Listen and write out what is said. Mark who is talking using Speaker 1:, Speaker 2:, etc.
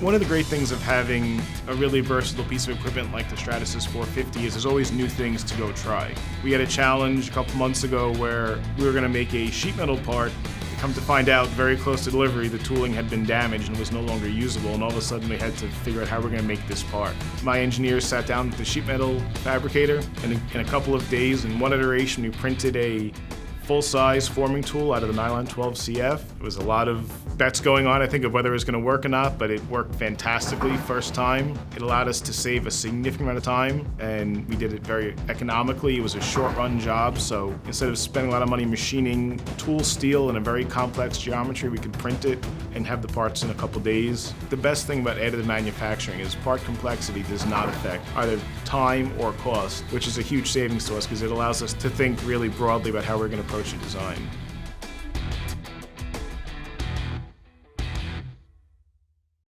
Speaker 1: One of the great things of having a really versatile piece of equipment like the Stratasys 450 is there's always new things to go try. We had a challenge a couple months ago where we were going to make a sheet metal part. Come to find out, very close to delivery, the tooling had been damaged and was no longer usable, and all of a sudden we had to figure out how we're going to make this part. My engineers sat down with the sheet metal fabricator, and in a couple of days, in one iteration, we printed a full-size forming tool out of the nylon 12CF. It was a lot of bets going on, I think, of whether it was going to work or not, but it worked fantastically first time. It allowed us to save a significant amount of time, and we did it very economically. It was a short-run job, so instead of spending a lot of money machining tool steel in a very complex geometry, we could print it and have the parts in a couple days. The best thing about additive manufacturing is part complexity does not affect either time or cost, which is a huge savings to us because it allows us to think really broadly about how we're going to approach a design.